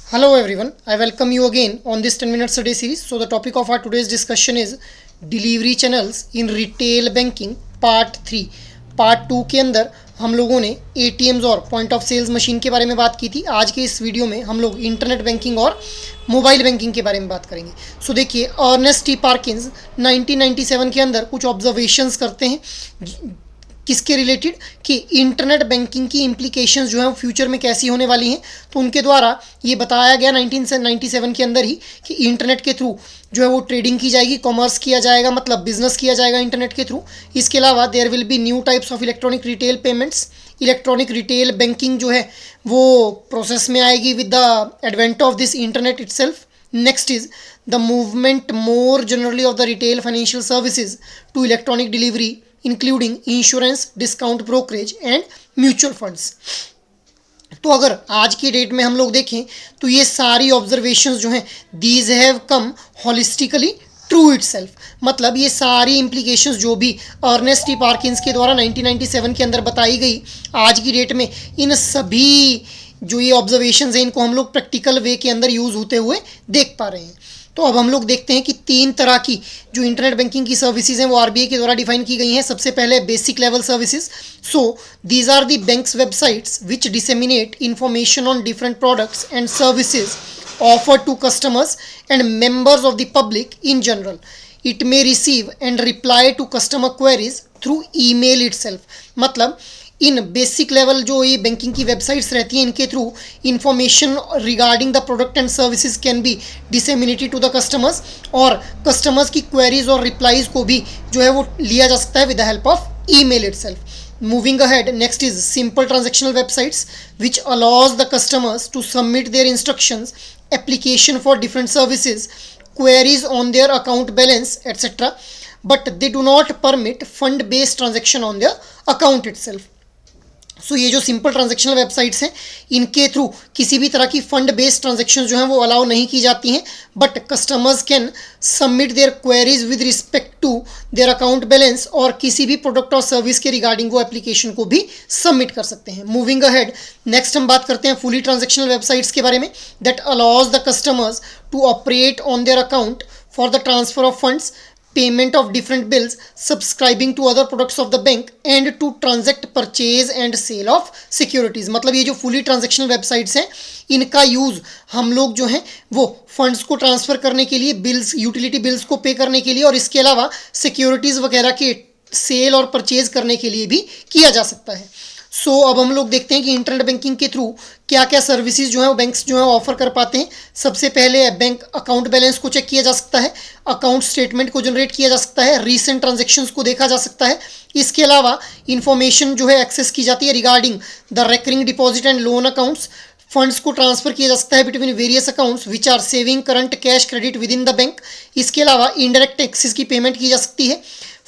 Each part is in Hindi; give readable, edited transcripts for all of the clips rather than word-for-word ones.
Hello everyone, I welcome you again on this 10 minutes a day series. So the topic of our today's discussion is delivery channels in retail banking part 3. Part 2 के अंदर हम लोगों ने ATMs और पॉइंट ऑफ सेल्स मशीन के बारे में बात की थी. आज के इस वीडियो में हम लोग इंटरनेट बैंकिंग और मोबाइल बैंकिंग के बारे में बात करेंगे. सो देखिए, अर्नेस्ट टी पार्किंस 1997 के अंदर कुछ ऑब्जर्वेशंस करते हैं किसके रिलेटेड कि इंटरनेट बैंकिंग की इम्प्लीकेशंस जो है वो फ्यूचर में कैसी होने वाली हैं. तो उनके द्वारा ये बताया गया 1997 के अंदर ही कि इंटरनेट के थ्रू जो है वो ट्रेडिंग की जाएगी, कॉमर्स किया जाएगा, मतलब बिजनेस किया जाएगा इंटरनेट के थ्रू. इसके अलावा there will be new types of electronic retail payments. Electronic retail banking जो है वो प्रोसेस में आएगी with the advent of this internet itself. Next is the movement more generally of the retail financial services to electronic delivery including insurance, discount brokerage and mutual funds. तो अगर आज की डेट में हम लोग देखें तो ये सारी ऑब्जर्वेशंस जो हैं these have come holistically true itself. मतलब ये सारी इम्प्लीकेशंस जो भी अर्नेस्ट टी पार्किंस के द्वारा 1997 के अंदर बताई गई, आज की डेट में इन सभी जो ये ऑब्जर्वेशंस हैं इनको हम लोग प्रैक्टिकल वे के अंदर यूज़ होते हुए देख पा रहे हैं. तो अब हम लोग देखते हैं कि 3 तरह की जो इंटरनेट बैंकिंग की सर्विसेज हैं वो आरबीआई के द्वारा डिफाइन की गई हैं. सबसे पहले basic level services. So these are the banks websites which disseminate information on different products and services offered to customers and members of the public in general. It may receive and reply to customer queries through email itself. मतलब इन बेसिक लेवल जो ये बैंकिंग की वेबसाइट्स रहती हैं इनके through information regarding the product and services can be disseminated to the customers, और कस्टमर्स की क्वेरीज और रिप्लाईज को भी जो है वो लिया जा सकता है with the help of email itself. Moving ahead, next is simple transactional websites which allows the customers to submit their instructions, application for different services, queries on their account balance, etc. But they do not permit fund-based transaction on their account itself. सो ये जो सिंपल ट्रांजेक्शनल वेबसाइट्स हैं इनके थ्रू किसी भी तरह की फंड बेस्ड ट्रांजेक्शन जो हैं वो अलाउ नहीं की जाती हैं, but customers can submit their queries with respect to their account balance, और किसी भी प्रोडक्ट और सर्विस के रिगार्डिंग वो एप्लीकेशन को भी सबमिट कर सकते हैं. मूविंग अहेड, नेक्स्ट हम बात करते हैं फुली ट्रांजेक्शनल वेबसाइट्स के बारे में that allows the customers to operate on their account for the transfer of funds, payment of different bills, subscribing to other products of the bank and to transact purchase and sale of securities. मतलब ये जो fully transactional websites हैं इनका यूज़ हम लोग जो हैं वो फंड्स को ट्रांसफ़र करने के लिए, बिल्स, यूटिलिटी बिल्स को पे करने के लिए, और इसके अलावा सिक्योरिटीज़ वगैरह के सेल और परचेज करने के लिए भी किया जा सकता है. सो अब हम लोग देखते हैं कि इंटरनेट बैंकिंग के थ्रू क्या क्या सर्विसेज जो है वो बैंक्स जो है ऑफर कर पाते हैं. सबसे पहले बैंक अकाउंट बैलेंस को चेक किया जा सकता है, अकाउंट स्टेटमेंट को जनरेट किया जा सकता है, रीसेंट ट्रांजैक्शंस को देखा जा सकता है. इसके अलावा इंफॉर्मेशन जो है एक्सेस की जाती है regarding the recurring deposit and loan accounts. Funds को ट्रांसफर किया जा सकता है between various accounts which are saving, current, cash, credit within the bank. इसके अलावा इनडायरेक्ट टैक्सेस की पेमेंट की जा सकती है.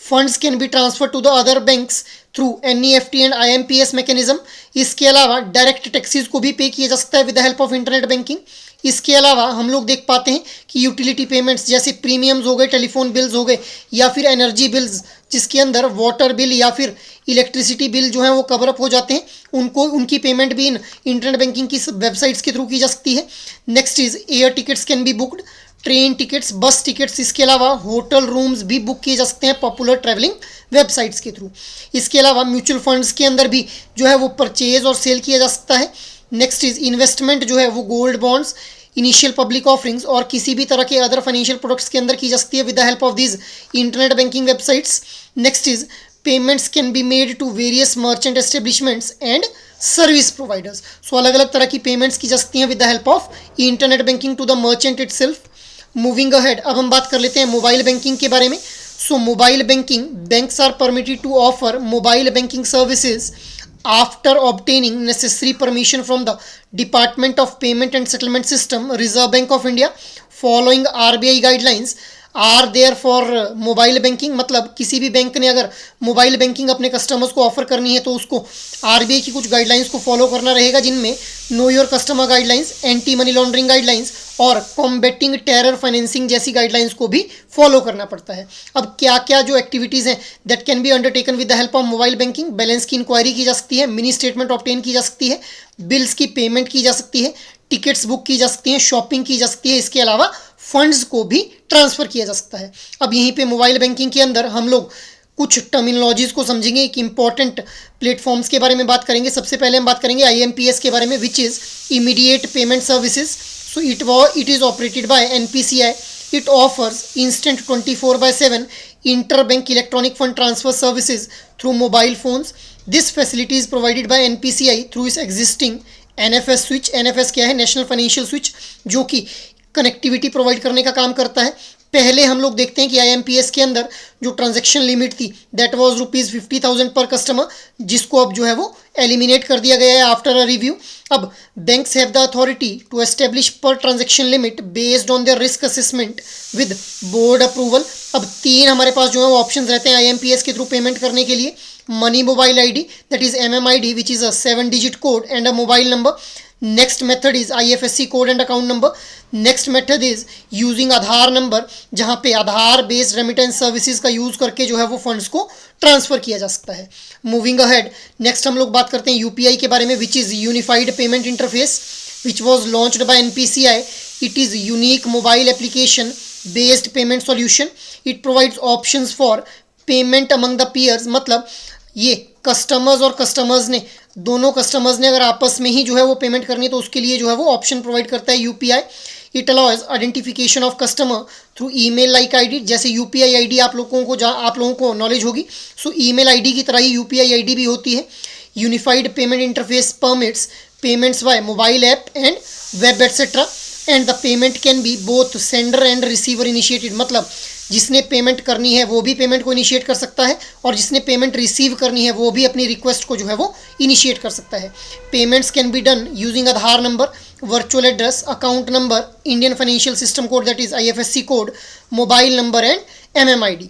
Funds can be transfer to the other banks through NEFT and IMPS mechanism. इसके अलावा डायरेक्ट टैक्सेस को भी पे किया जा सकता है with the help of internet banking. इसके अलावा हम लोग देख पाते हैं कि यूटिलिटी पेमेंट्स जैसे प्रीमियम्स हो गए, टेलीफोन बिल्स हो गए, या फिर एनर्जी बिल्स जिसके अंदर वाटर बिल या फिर इलेक्ट्रिसिटी बिल जो है वो कवर अप हो जाते हैं, उनकी पेमेंट भी इन इंटरनेट बैंकिंग की वेबसाइट्स के थ्रू की जा सकती है. Next is air tickets can be booked, train tickets, बस टिकट्स, इसके अलावा होटल रूम्स भी बुक किए जा सकते हैं पॉपुलर ट्रैवलिंग वेबसाइट्स के थ्रू. इसके अलावा म्यूचुअल फंड्स के अंदर भी जो है वो परचेज और सेल किया जा सकता है. नेक्स्ट इज इन्वेस्टमेंट जो है वो gold bonds, initial public offerings और किसी भी तरह के अदर फाइनेंशियल प्रोडक्ट्स के अंदर की जा सकती है with the help of these internet banking websites. Next is payments can be made to various merchant establishments and service providers. So अलग अलग तरह की पेमेंट्स की जा सकती हैं with the help of internet banking to the merchant itself. Moving ahead, अब हम बात कर लेते हैं मोबाइल बैंकिंग के बारे में. So mobile banking, banks are permitted to offer mobile banking services after obtaining necessary permission from the Department of Payment and Settlement System, Reserve Bank of India, following RBI guidelines are there for mobile banking. मतलब किसी भी बैंक ने अगर मोबाइल बैंकिंग अपने कस्टमर्स को ऑफर करनी है तो उसको आरबीआई की कुछ गाइडलाइंस को फॉलो करना रहेगा, जिनमें know your customer guidelines, anti money laundering guidelines और कॉम्बेटिंग टेरर फाइनेंसिंग जैसी गाइडलाइंस को भी फॉलो करना पड़ता है. अब क्या क्या जो एक्टिविटीज़ हैं that can be undertaken with the help of mobile banking. Balance की इंक्वायरी की जा सकती है, मिनी स्टेटमेंट ऑब्टेन की जा सकती है, बिल्स की पेमेंट की जा सकती है, टिकट्स बुक की जा सकती हैं, शॉपिंग की जा सकती है, इसके अलावा फंड्स को भी ट्रांसफ़र किया जा सकता है। अब यहीं पे मोबाइल बैंकिंग के अंदर हम लोग कुछ टर्मिनोलॉजीज़ को समझेंगे, एक इंपॉर्टेंट प्लेटफॉर्म्स के बारे में बात करेंगे। सबसे पहले हम बात करेंगे IMPS के बारे में, which is immediate payment services. So it is operated by NPCI. It offers instant 24/7 interbank electronic fund transfer services through mobile phones. This facility is provided by NPCI through its existing NFS switch. NFS क्या है? नेशनल फाइनेंशियल स्विच, जो कि कनेक्टिविटी प्रोवाइड करने का काम करता है। पहले हम लोग देखते हैं कि IMPS के अंदर जो ट्रांजैक्शन लिमिट थी दैट वाज ₹50,000 पर कस्टमर, जिसको अब जो है वो एलिमिनेट कर दिया गया है आफ्टर अ रिव्यू। अब banks have the authority to establish per transaction limit based on their risk assessment with board approval. अब 3 हमारे पास जो है वो ऑप्शन रहते हैं IMPS के थ्रू पेमेंट करने के लिए। Money mobile ID, that is MMID, which is a 7-digit code and a mobile number. Next method is IFSC code and account number. Next method is using Aadhaar number, जहां पे आधार बेस्ड रेमिटेंस सर्विसेज का यूज करके जो है वो फंड्स को ट्रांसफर किया जा सकता है। मूविंग अहेड, नेक्स्ट हम लोग बात करते हैं UPI के बारे में, which is unified payment interface, which was launched by NPCI. It is unique mobile application based payment solution. It provides options for payment among the peers. मतलब ये कस्टमर्स और कस्टमर्स ने, दोनों कस्टमर्स ने अगर आपस में ही जो है वो पेमेंट करनी है तो उसके लिए जो है वो ऑप्शन प्रोवाइड करता है UPI. It allows identification of customer through email like ID. जैसे UPI ID आप लोगों को नॉलेज होगी, सो ईमेल ID की तरह ही UPI ID भी होती है. Unified payment interface permits payments by mobile app and web etcetera, and the payment can be both sender and receiver initiated. मतलब जिसने पेमेंट करनी है वो भी पेमेंट को इनिशिएट कर सकता है, और जिसने पेमेंट रिसीव करनी है वो भी अपनी रिक्वेस्ट को जो है वो इनिशिएट कर सकता है. Payments can be done using Aadhaar number, virtual address, account number, Indian financial system code that is IFSC code, mobile number and MMID.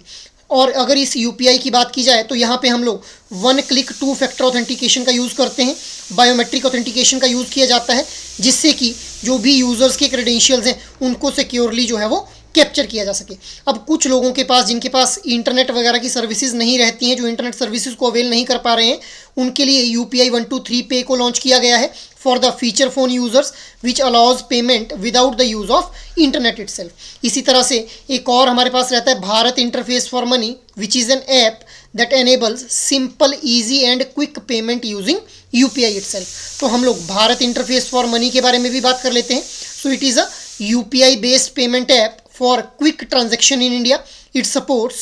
और अगर इस UPI की बात की जाए तो यहाँ पे हम लोग 1 क्लिक 2 फैक्टर ऑथेंटिकेशन का यूज़ करते हैं, बायोमेट्रिक ऑथेंटिकेशन का यूज़ किया जाता है, जिससे कि जो भी यूज़र्स के क्रेडेंशियल्स हैं उनको सिक्योरली जो है वो कैप्चर किया जा सके. अब कुछ लोगों के पास, जिनके पास इंटरनेट वगैरह की सर्विसेज नहीं रहती हैं, जो इंटरनेट सर्विसेज को अवेल नहीं कर पा रहे हैं, उनके लिए UPI 123 पे को लॉन्च किया गया है for the feature phone users, which allows payment without the use of internet itself. इसी तरह से एक और हमारे पास रहता है Bharat interface for money, which is an app that enables simple, easy and quick payment using UPI itself. तो हम लोग भारत इंटरफेस फॉर मनी के बारे में भी बात कर लेते हैं. So it is a UPI based payment app for quick transaction in India. It supports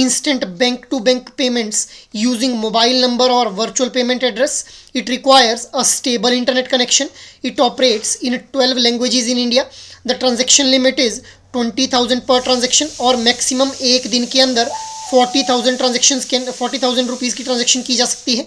instant bank to bank payments using mobile number or virtual payment address. It requires a stable internet connection. It operates in 12 languages in India. The transaction limit is 20,000 per transaction, और मैक्सिमम एक दिन के अंदर 40,000 रुपीज़ की ट्रांजेक्शन की जा सकती है.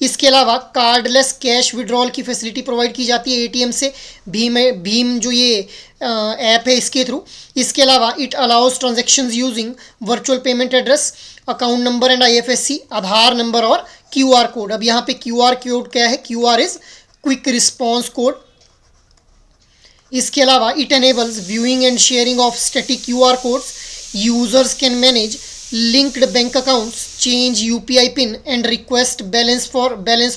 इसके अलावा कार्डलेस कैश विड्रॉल की फैसिलिटी प्रोवाइड की जाती है ATM से, भीम जो ये ऐप है इसके थ्रू. इसके अलावा it allows transactions using virtual payment address, account number and IFSC, Aadhaar number और QR कोड. अब यहाँ पे QR कोड क्या है? QR is quick response code. इसके अलावा it enables viewing and sharing of static QR codes. Users can manage linked bank accounts, change UPI pin and request balance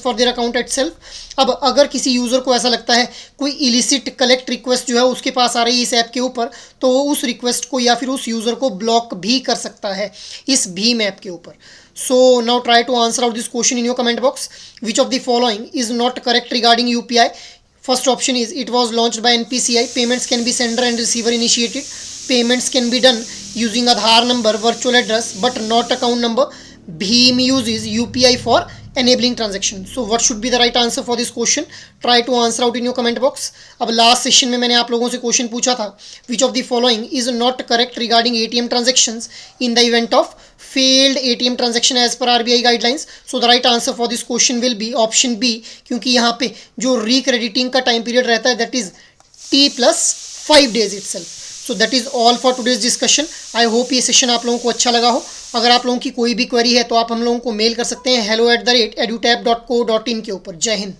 for their account itself. अब अगर किसी यूज़र को ऐसा लगता है कोई इलिसिट कलेक्ट रिक्वेस्ट जो है उसके पास आ रही है इस ऐप के ऊपर, तो वो उस रिक्वेस्ट को या फिर उस यूज़र को ब्लॉक भी कर सकता है इस भीम ऐप के ऊपर. So now try to answer out this question in your comment box. Which of the following is not correct regarding UPI? First option is it was launched by NPCI. Payments can be sender and receiver initiated. Payments can be done using Aadhaar number, virtual address, but not account number. Bheem uses UPI for enabling transaction. So what should be the right answer for this question? Try to answer out in your comment box. अब लास्ट सेशन में मैंने आप लोगों से क्वेश्चन पूछा था, which of the following is not correct regarding ATM transactions in the event of failed ATM transaction as per RBI guidelines. So the right answer for this question will be option B, क्योंकि यहाँ पे जो recrediting का टाइम पीरियड रहता है that is T plus 5 days itself. So that is all for today's discussion. I hope ये सेशन आप लोगों को अच्छा लगा हो. अगर आप लोगों की कोई भी क्वेरी है तो आप हम लोगों को मेल कर सकते हैं hello@edutab.co.in के ऊपर. जय हिंद.